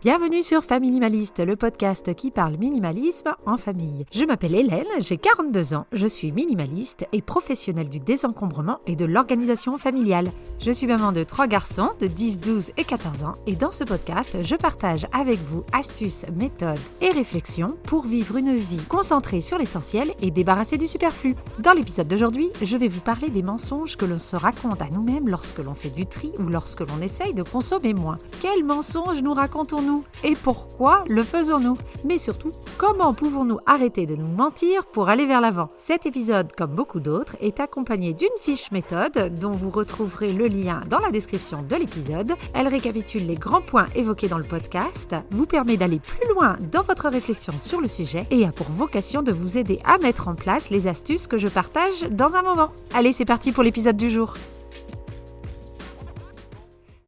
Bienvenue sur Familimaliste, le podcast qui parle minimalisme en famille. Je m'appelle Hélène, j'ai 42 ans, je suis minimaliste et professionnelle du désencombrement et de l'organisation familiale. Je suis maman de 3 garçons de 10, 12 et 14 ans et dans ce podcast, je partage avec vous astuces, méthodes et réflexions pour vivre une vie concentrée sur l'essentiel et débarrassée du superflu. Dans l'épisode d'aujourd'hui, je vais vous parler des mensonges que l'on se raconte à nous-mêmes lorsque l'on fait du tri ou lorsque l'on essaye de consommer moins. Quels mensonges nous racontons-nous ? Et pourquoi le faisons-nous ? Mais surtout, comment pouvons-nous arrêter de nous mentir pour aller vers l'avant ? Cet épisode, comme beaucoup d'autres, est accompagné d'une fiche méthode dont vous retrouverez le lien dans la description de l'épisode. Elle récapitule les grands points évoqués dans le podcast, vous permet d'aller plus loin dans votre réflexion sur le sujet et a pour vocation de vous aider à mettre en place les astuces que je partage dans un moment. Allez, c'est parti pour l'épisode du jour.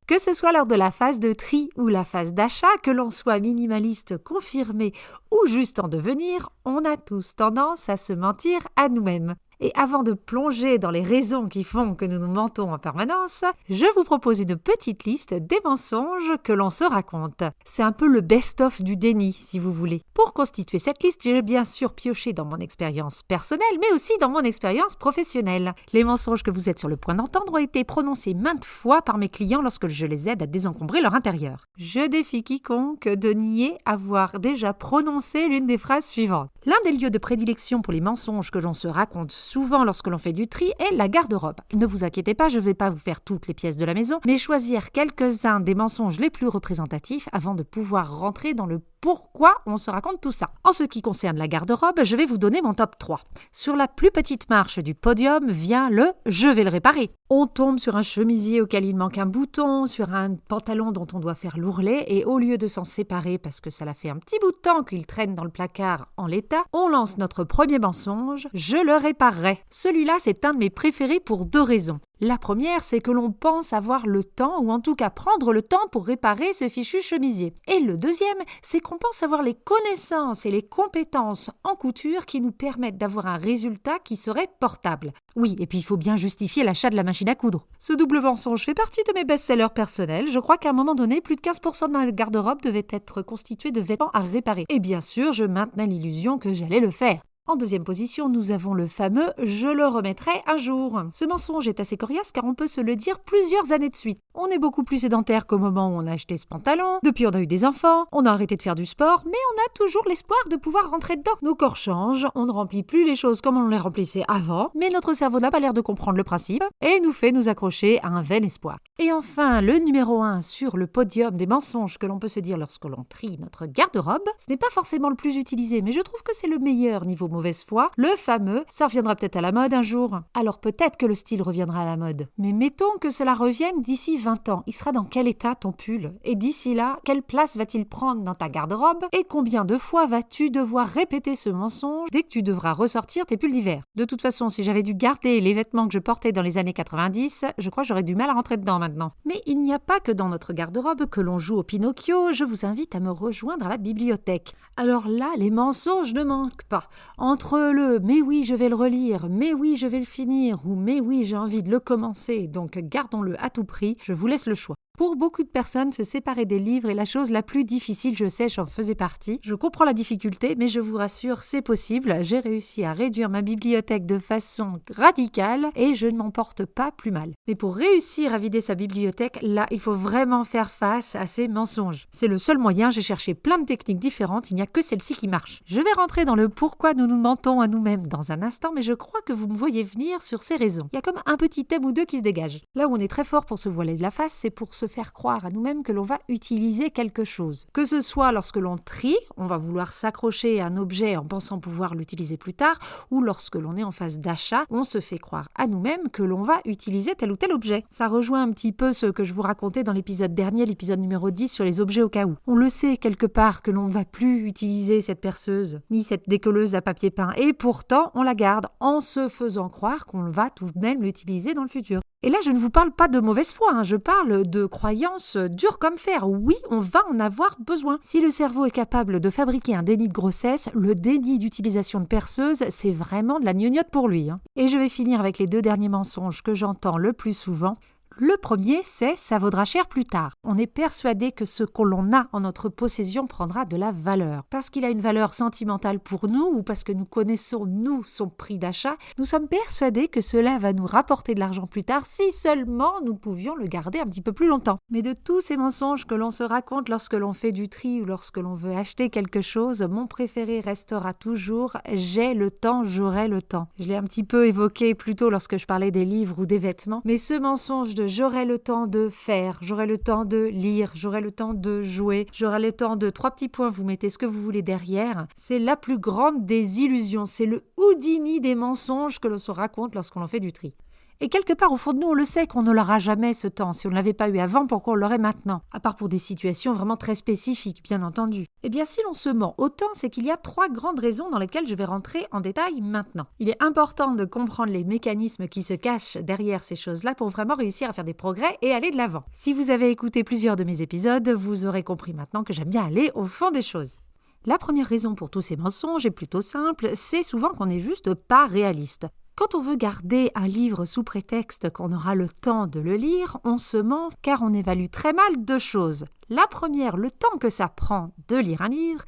Que ce soit lors de la phase de tri ou la phase d'achat, que l'on soit minimaliste confirmé ou juste en devenir, on a tous tendance à se mentir à nous-mêmes. Et avant de plonger dans les raisons qui font que nous nous mentons en permanence, je vous propose une petite liste des mensonges que l'on se raconte. C'est un peu le best-of du déni, si vous voulez. Pour constituer cette liste, j'ai bien sûr pioché dans mon expérience personnelle, mais aussi dans mon expérience professionnelle. Les mensonges que vous êtes sur le point d'entendre ont été prononcés maintes fois par mes clients lorsque je les aide à désencombrer leur intérieur. Je défie quiconque de nier avoir déjà prononcé l'une des phrases suivantes. L'un des lieux de prédilection pour les mensonges que l'on se raconte souvent lorsque l'on fait du tri est la garde-robe. Ne vous inquiétez pas, je ne vais pas vous faire toutes les pièces de la maison, mais choisir quelques-uns des mensonges les plus représentatifs avant de pouvoir rentrer dans le pourquoi on se raconte tout ça. En ce qui concerne la garde-robe, je vais vous donner mon top 3. Sur la plus petite marche du podium vient le « je vais le réparer ». On tombe sur un chemisier auquel il manque un bouton, sur un pantalon dont on doit faire l'ourlet et au lieu de s'en séparer parce que ça l'a fait un petit bout de temps qu'il traîne dans le placard en l'état, on lance notre premier mensonge « je le réparerai ». Celui-là, c'est un de mes préférés pour 2 raisons. La première, c'est que l'on pense avoir le temps, ou en tout cas prendre le temps pour réparer ce fichu chemisier. Et le deuxième, c'est qu'on pense avoir les connaissances et les compétences en couture qui nous permettent d'avoir un résultat qui serait portable. Oui, et puis il faut bien justifier l'achat de la machine à coudre. Ce double mensonge fait partie de mes best-sellers personnels. Je crois qu'à un moment donné, plus de 15% de ma garde-robe devait être constituée de vêtements à réparer. Et bien sûr, je maintenais l'illusion que j'allais le faire. En deuxième position, nous avons le fameux « je le remettrai un jour ». Ce mensonge est assez coriace car on peut se le dire plusieurs années de suite. On est beaucoup plus sédentaire qu'au moment où on a acheté ce pantalon, depuis on a eu des enfants, on a arrêté de faire du sport, mais on a toujours l'espoir de pouvoir rentrer dedans. Nos corps changent, on ne remplit plus les choses comme on les remplissait avant, mais notre cerveau n'a pas l'air de comprendre le principe et nous fait nous accrocher à un vain espoir. Et enfin, le numéro 1 sur le podium des mensonges que l'on peut se dire lorsque l'on trie notre garde-robe, ce n'est pas forcément le plus utilisé, mais je trouve que c'est le meilleur niveau mauvaise foi, le fameux « ça reviendra peut-être à la mode un jour ». Alors peut-être que le style reviendra à la mode, mais mettons que cela revienne d'ici 20 ans. Il sera dans quel état ton pull ? Et d'ici là, quelle place va-t-il prendre dans ta garde-robe ? Et combien de fois vas-tu devoir répéter ce mensonge dès que tu devras ressortir tes pulls d'hiver ? De toute façon, si j'avais dû garder les vêtements que je portais dans les années 90, je crois que j'aurais du mal à rentrer dedans maintenant. Mais il n'y a pas que dans notre garde-robe que l'on joue au Pinocchio, je vous invite à me rejoindre à la bibliothèque. Alors là, les mensonges ne manquent pas. Entre le « mais oui, je vais le relire »,« mais oui, je vais le finir » ou « mais oui, j'ai envie de le commencer, donc gardons-le à tout prix », je vous laisse le choix. Pour beaucoup de personnes, se séparer des livres est la chose la plus difficile, je sais, j'en faisais partie. Je comprends la difficulté, mais je vous rassure, c'est possible. J'ai réussi à réduire ma bibliothèque de façon radicale et je ne m'en porte pas plus mal. Mais pour réussir à vider sa bibliothèque, là, il faut vraiment faire face à ces mensonges. C'est le seul moyen, j'ai cherché plein de techniques différentes, il n'y a que celle-ci qui marche. Je vais rentrer dans le pourquoi nous nous mentons à nous-mêmes dans un instant, mais je crois que vous me voyez venir sur ces raisons. Il y a comme un petit thème ou deux qui se dégagent. Là où on est très fort pour se voiler de la face, c'est pour se faire croire à nous-mêmes que l'on va utiliser quelque chose. Que ce soit lorsque l'on trie, on va vouloir s'accrocher à un objet en pensant pouvoir l'utiliser plus tard, ou lorsque l'on est en phase d'achat, on se fait croire à nous-mêmes que l'on va utiliser tel ou tel objet. Ça rejoint un petit peu ce que je vous racontais dans l'épisode dernier, l'épisode numéro 10 sur les objets au cas où. On le sait quelque part que l'on ne va plus utiliser cette perceuse, ni cette décolleuse à papier peint, et pourtant on la garde en se faisant croire qu'on va tout de même l'utiliser dans le futur. Et là, je ne vous parle pas de mauvaise foi, je parle de croyances dures comme fer. Oui, on va en avoir besoin. Si le cerveau est capable de fabriquer un déni de grossesse, le déni d'utilisation de perceuse, c'est vraiment de la gnognotte pour lui. Et je vais finir avec les 2 derniers mensonges que j'entends le plus souvent. Le premier, c'est « ça vaudra cher plus tard ». On est persuadé que ce que l'on a en notre possession prendra de la valeur. Parce qu'il a une valeur sentimentale pour nous ou parce que nous connaissons, nous, son prix d'achat, nous sommes persuadés que cela va nous rapporter de l'argent plus tard si seulement nous pouvions le garder un petit peu plus longtemps. Mais de tous ces mensonges que l'on se raconte lorsque l'on fait du tri ou lorsque l'on veut acheter quelque chose, mon préféré restera toujours « j'ai le temps, j'aurai le temps ». Je l'ai un petit peu évoqué plus tôt lorsque je parlais des livres ou des vêtements, mais ce mensonge de j'aurai le temps de faire, j'aurai le temps de lire, j'aurai le temps de jouer, j'aurai le temps de 3 petits points, vous mettez ce que vous voulez derrière, c'est la plus grande des illusions, c'est le Houdini des mensonges que l'on se raconte lorsqu'on en fait du tri. Et quelque part, au fond de nous, on le sait qu'on ne l'aura jamais ce temps. Si on ne l'avait pas eu avant, pourquoi on l'aurait maintenant? À part pour des situations vraiment très spécifiques, bien entendu. Eh bien, si l'on se ment autant, c'est qu'il y a 3 grandes raisons dans lesquelles je vais rentrer en détail maintenant. Il est important de comprendre les mécanismes qui se cachent derrière ces choses-là pour vraiment réussir à faire des progrès et aller de l'avant. Si vous avez écouté plusieurs de mes épisodes, vous aurez compris maintenant que j'aime bien aller au fond des choses. La première raison pour tous ces mensonges est plutôt simple, c'est souvent qu'on n'est juste pas réaliste. Quand on veut garder un livre sous prétexte qu'on aura le temps de le lire, on se ment car on évalue très mal 2 choses. La première, le temps que ça prend de lire un livre,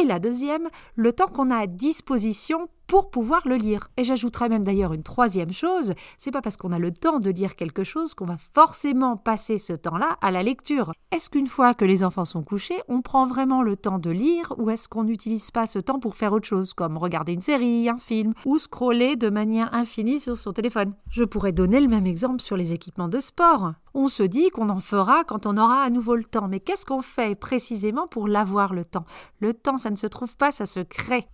et la deuxième, le temps qu'on a à disposition pour pouvoir le lire. Et j'ajouterais même d'ailleurs une 3e chose, c'est pas parce qu'on a le temps de lire quelque chose qu'on va forcément passer ce temps-là à la lecture. Est-ce qu'une fois que les enfants sont couchés, on prend vraiment le temps de lire ou est-ce qu'on n'utilise pas ce temps pour faire autre chose, comme regarder une série, un film ou scroller de manière infinie sur son téléphone? Je pourrais donner le même exemple sur les équipements de sport. On se dit qu'on en fera quand on aura à nouveau le temps, mais qu'est-ce qu'on fait précisément pour l'avoir le temps? Le temps, ça ne se trouve pas, ça se crée.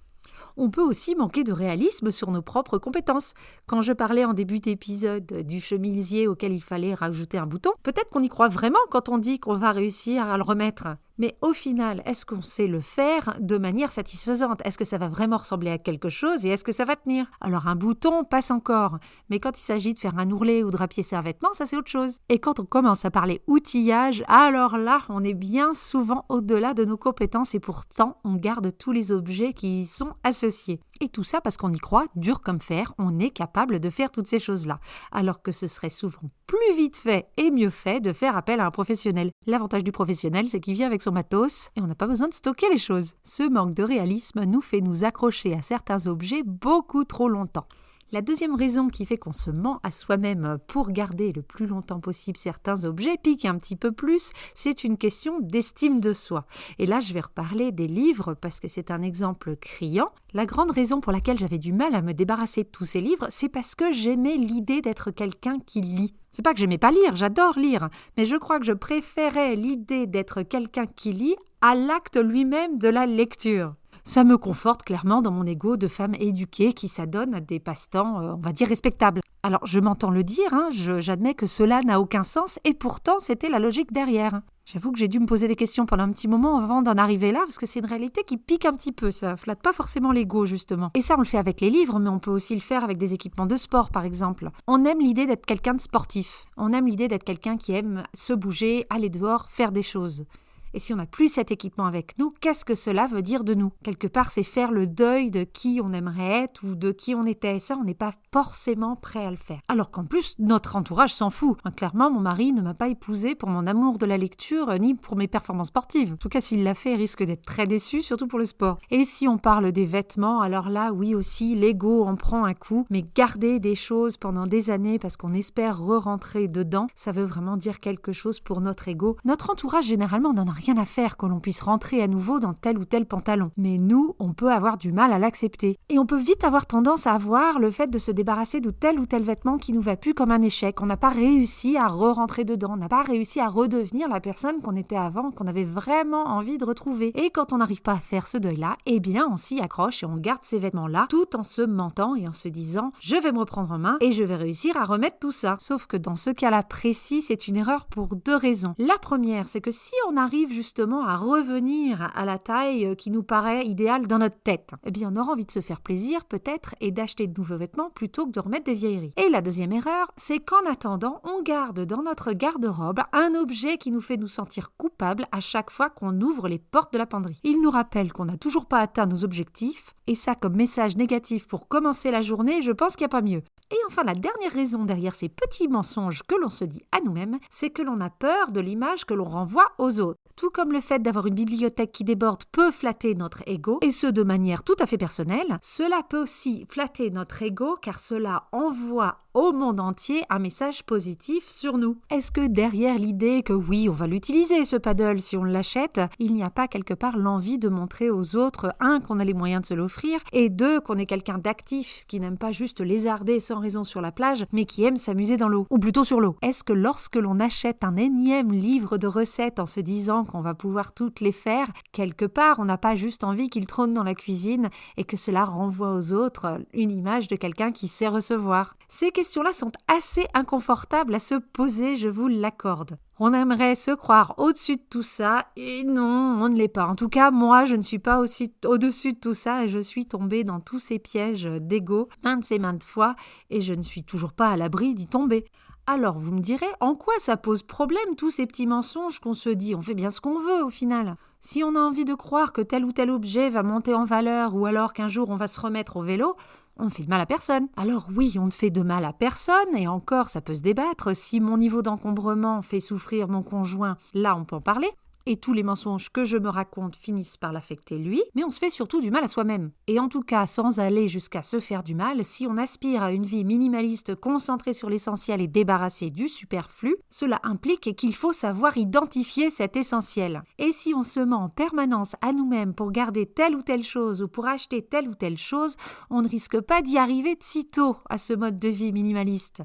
On peut aussi manquer de réalisme sur nos propres compétences. Quand je parlais en début d'épisode du chemisier auquel il fallait rajouter un bouton, peut-être qu'on y croit vraiment quand on dit qu'on va réussir à le remettre. Mais au final, est-ce qu'on sait le faire de manière satisfaisante? Est-ce que ça va vraiment ressembler à quelque chose et est-ce que ça va tenir? Alors un bouton passe encore, mais quand il s'agit de faire un ourlet ou de rapiécer un vêtement, ça c'est autre chose. Et quand on commence à parler outillage, alors là, on est bien souvent au-delà de nos compétences et pourtant, on garde tous les objets qui y sont associés. Et tout ça parce qu'on y croit, dur comme fer, on est capable de faire toutes ces choses-là. Alors que ce serait souvent plus vite fait et mieux fait de faire appel à un professionnel. L'avantage du professionnel, c'est qu'il vient avec son matos et on n'a pas besoin de stocker les choses. Ce manque de réalisme nous fait nous accrocher à certains objets beaucoup trop longtemps. La deuxième raison qui fait qu'on se ment à soi-même pour garder le plus longtemps possible certains objets, pique un petit peu plus, c'est une question d'estime de soi. Et là, je vais reparler des livres parce que c'est un exemple criant. La grande raison pour laquelle j'avais du mal à me débarrasser de tous ces livres, c'est parce que j'aimais l'idée d'être quelqu'un qui lit. C'est pas que j'aimais pas lire, j'adore lire, mais je crois que je préférais l'idée d'être quelqu'un qui lit à l'acte lui-même de la lecture. Ça me conforte clairement dans mon ego de femme éduquée qui s'adonne à des passe-temps, on va dire, respectables. Alors, je m'entends le dire, j'admets que cela n'a aucun sens et pourtant, c'était la logique derrière. J'avoue que j'ai dû me poser des questions pendant un petit moment avant d'en arriver là, parce que c'est une réalité qui pique un petit peu, ça flatte pas forcément l'ego justement. Et ça, on le fait avec les livres, mais on peut aussi le faire avec des équipements de sport, par exemple. On aime l'idée d'être quelqu'un de sportif, on aime l'idée d'être quelqu'un qui aime se bouger, aller dehors, faire des choses. Et si on n'a plus cet équipement avec nous, qu'est-ce que cela veut dire de nous? Quelque part, c'est faire le deuil de qui on aimerait être ou de qui on était. Et ça, on n'est pas forcément prêt à le faire. Alors qu'en plus, notre entourage s'en fout. Clairement, mon mari ne m'a pas épousée pour mon amour de la lecture, ni pour mes performances sportives. En tout cas, s'il l'a fait, il risque d'être très déçu, surtout pour le sport. Et si on parle des vêtements, alors là, oui aussi, l'ego en prend un coup. Mais garder des choses pendant des années parce qu'on espère re-rentrer dedans, ça veut vraiment dire quelque chose pour notre ego. Notre entourage, généralement, n'en a rien à faire que l'on puisse rentrer à nouveau dans tel ou tel pantalon. Mais nous, on peut avoir du mal à l'accepter. Et on peut vite avoir tendance à voir le fait de se débarrasser de tel ou tel vêtement qui nous va plus comme un échec. On n'a pas réussi à re-rentrer dedans. On n'a pas réussi à redevenir la personne qu'on était avant, qu'on avait vraiment envie de retrouver. Et quand on n'arrive pas à faire ce deuil-là, eh bien, on s'y accroche et on garde ces vêtements-là tout en se mentant et en se disant « je vais me reprendre en main et je vais réussir à remettre tout ça ». Sauf que dans ce cas-là précis, c'est une erreur pour 2 raisons. La première, c'est que si on arrive justement à revenir à la taille qui nous paraît idéale dans notre tête, eh bien on aura envie de se faire plaisir peut-être et d'acheter de nouveaux vêtements plutôt que de remettre des vieilleries. Et la deuxième erreur, c'est qu'en attendant, on garde dans notre garde-robe un objet qui nous fait nous sentir coupables à chaque fois qu'on ouvre les portes de la penderie. Il nous rappelle qu'on n'a toujours pas atteint nos objectifs et ça comme message négatif pour commencer la journée, je pense qu'il n'y a pas mieux. Et enfin, la dernière raison derrière ces petits mensonges que l'on se dit à nous-mêmes, c'est que l'on a peur de l'image que l'on renvoie aux autres. Tout comme le fait d'avoir une bibliothèque qui déborde peut flatter notre ego, et ce de manière tout à fait personnelle, cela peut aussi flatter notre ego car cela envoie au monde entier un message positif sur nous. Est-ce que derrière l'idée que oui, on va l'utiliser ce paddle si on l'achète, il n'y a pas quelque part l'envie de montrer aux autres, un, qu'on a les moyens de se l'offrir, et deux, qu'on est quelqu'un d'actif qui n'aime pas juste lézarder sans raison sur la plage, mais qui aime s'amuser dans l'eau, ou plutôt sur l'eau. Est-ce que lorsque l'on achète un énième livre de recettes en se disant qu'on va pouvoir toutes les faire, quelque part on n'a pas juste envie qu'il trône dans la cuisine et que cela renvoie aux autres une image de quelqu'un qui sait recevoir? Ces questions-là sont assez inconfortables à se poser, je vous l'accorde. On aimerait se croire au-dessus de tout ça, et non, on ne l'est pas. En tout cas, moi, je ne suis pas aussi au-dessus de tout ça, et je suis tombée dans tous ces pièges d'ego maintes fois, et je ne suis toujours pas à l'abri d'y tomber. Alors, vous me direz, en quoi ça pose problème, tous ces petits mensonges qu'on se dit? On fait bien ce qu'on veut, au final. Si on a envie de croire que tel ou tel objet va monter en valeur, ou alors qu'un jour on va se remettre au vélo, on ne fait de mal à personne. Alors oui, on ne fait de mal à personne, et encore, ça peut se débattre. Si mon niveau d'encombrement fait souffrir mon conjoint, là, on peut en parler. Et tous les mensonges que je me raconte finissent par l'affecter lui, mais on se fait surtout du mal à soi-même. Et en tout cas, sans aller jusqu'à se faire du mal, si on aspire à une vie minimaliste concentrée sur l'essentiel et débarrassée du superflu, cela implique qu'il faut savoir identifier cet essentiel. Et si on se ment en permanence à nous-mêmes pour garder telle ou telle chose ou pour acheter telle ou telle chose, on ne risque pas d'y arriver de sitôt à ce mode de vie minimaliste.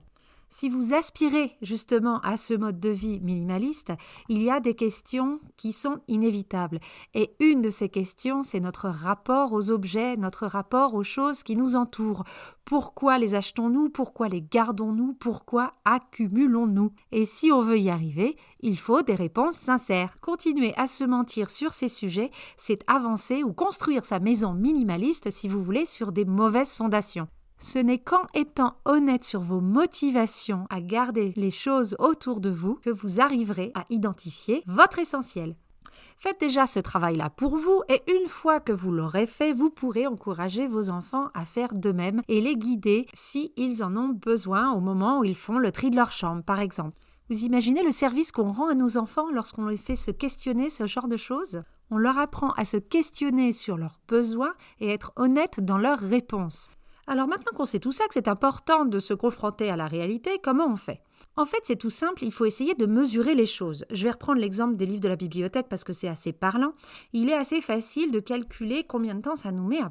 Si vous aspirez justement à ce mode de vie minimaliste, il y a des questions qui sont inévitables. Et une de ces questions, c'est notre rapport aux objets, notre rapport aux choses qui nous entourent. Pourquoi les achetons-nous? Pourquoi les gardons-nous? Pourquoi accumulons-nous? Et si on veut y arriver, il faut des réponses sincères. Continuer à se mentir sur ces sujets, c'est avancer ou construire sa maison minimaliste, si vous voulez, sur des mauvaises fondations. Ce n'est qu'en étant honnête sur vos motivations à garder les choses autour de vous que vous arriverez à identifier votre essentiel. Faites déjà ce travail-là pour vous et une fois que vous l'aurez fait, vous pourrez encourager vos enfants à faire de même et les guider s'ils en ont besoin au moment où ils font le tri de leur chambre, par exemple. Vous imaginez le service qu'on rend à nos enfants lorsqu'on les fait se questionner ce genre de choses? On leur apprend à se questionner sur leurs besoins et être honnête dans leurs réponses. Alors maintenant qu'on sait tout ça, que c'est important de se confronter à la réalité, comment on fait? En fait, c'est tout simple, il faut essayer de mesurer les choses. Je vais reprendre l'exemple des livres de la bibliothèque parce que c'est assez parlant. Il est assez facile de calculer combien de temps ça nous met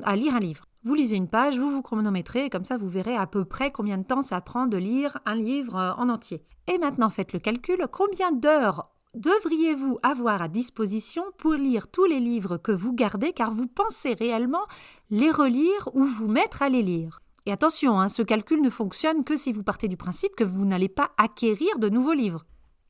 à lire un livre. Vous lisez une page, vous vous chronométrez, et comme ça vous verrez à peu près combien de temps ça prend de lire un livre en entier. Et maintenant faites le calcul, combien d'heures devriez-vous avoir à disposition pour lire tous les livres que vous gardez car vous pensez réellement les relire ou vous mettre à les lire? Et attention, ce calcul ne fonctionne que si vous partez du principe que vous n'allez pas acquérir de nouveaux livres.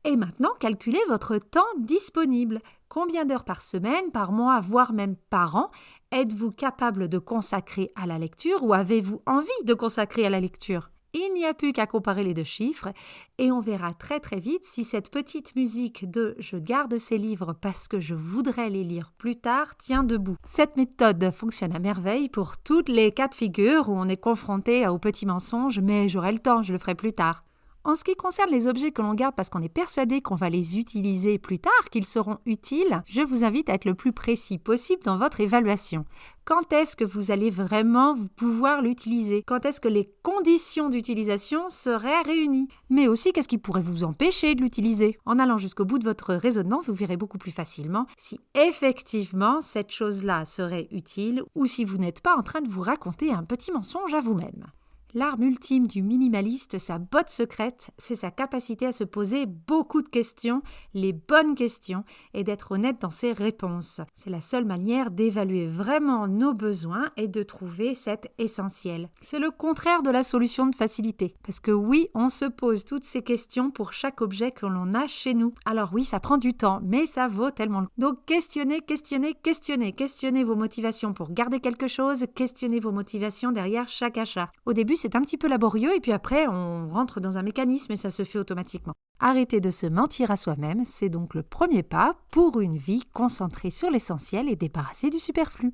Et maintenant, calculez votre temps disponible. Combien d'heures par semaine, par mois, voire même par an, êtes-vous capable de consacrer à la lecture ou avez-vous envie de consacrer à la lecture? Il n'y a plus qu'à comparer les deux chiffres et on verra très très vite si cette petite musique de « je garde ces livres parce que je voudrais les lire plus tard » tient debout. Cette méthode fonctionne à merveille pour toutes les cas de figure où on est confronté aux petits mensonges « mais j'aurai le temps, je le ferai plus tard ». En ce qui concerne les objets que l'on garde parce qu'on est persuadé qu'on va les utiliser plus tard, qu'ils seront utiles, je vous invite à être le plus précis possible dans votre évaluation. Quand est-ce que vous allez vraiment pouvoir l'utiliser? Quand est-ce que les conditions d'utilisation seraient réunies? Mais aussi, qu'est-ce qui pourrait vous empêcher de l'utiliser? En allant jusqu'au bout de votre raisonnement, vous verrez beaucoup plus facilement si effectivement cette chose-là serait utile ou si vous n'êtes pas en train de vous raconter un petit mensonge à vous-même. L'arme ultime du minimaliste, sa botte secrète, c'est sa capacité à se poser beaucoup de questions, les bonnes questions, et d'être honnête dans ses réponses. C'est la seule manière d'évaluer vraiment nos besoins et de trouver cet essentiel. C'est le contraire de la solution de facilité. Parce que oui, on se pose toutes ces questions pour chaque objet que l'on a chez nous. Alors oui, ça prend du temps, mais ça vaut tellement le coup. Donc questionnez vos motivations pour garder quelque chose, questionnez vos motivations derrière chaque achat. Au début, c'est un petit peu laborieux et puis après, on rentre dans un mécanisme et ça se fait automatiquement. Arrêter de se mentir à soi-même, c'est donc le premier pas pour une vie concentrée sur l'essentiel et débarrassée du superflu.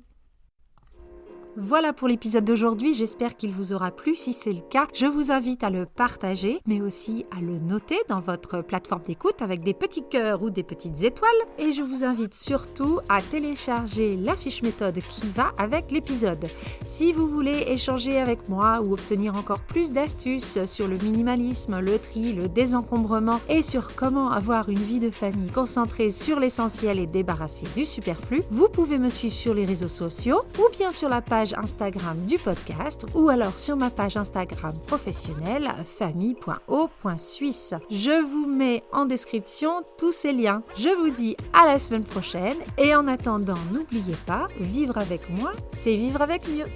Voilà pour l'épisode d'aujourd'hui, j'espère qu'il vous aura plu. Si c'est le cas, je vous invite à le partager, mais aussi à le noter dans votre plateforme d'écoute avec des petits cœurs ou des petites étoiles. Et je vous invite surtout à télécharger la fiche méthode qui va avec l'épisode. Si vous voulez échanger avec moi ou obtenir encore plus d'astuces sur le minimalisme, le tri, le désencombrement et sur comment avoir une vie de famille concentrée sur l'essentiel et débarrassée du superflu, vous pouvez me suivre sur les réseaux sociaux ou bien sur la page Instagram du podcast ou alors sur ma page Instagram professionnelle famille.o.suisse. Je vous mets en description tous ces liens. Je vous dis à la semaine prochaine et en attendant, n'oubliez pas, vivre avec moins, c'est vivre avec mieux.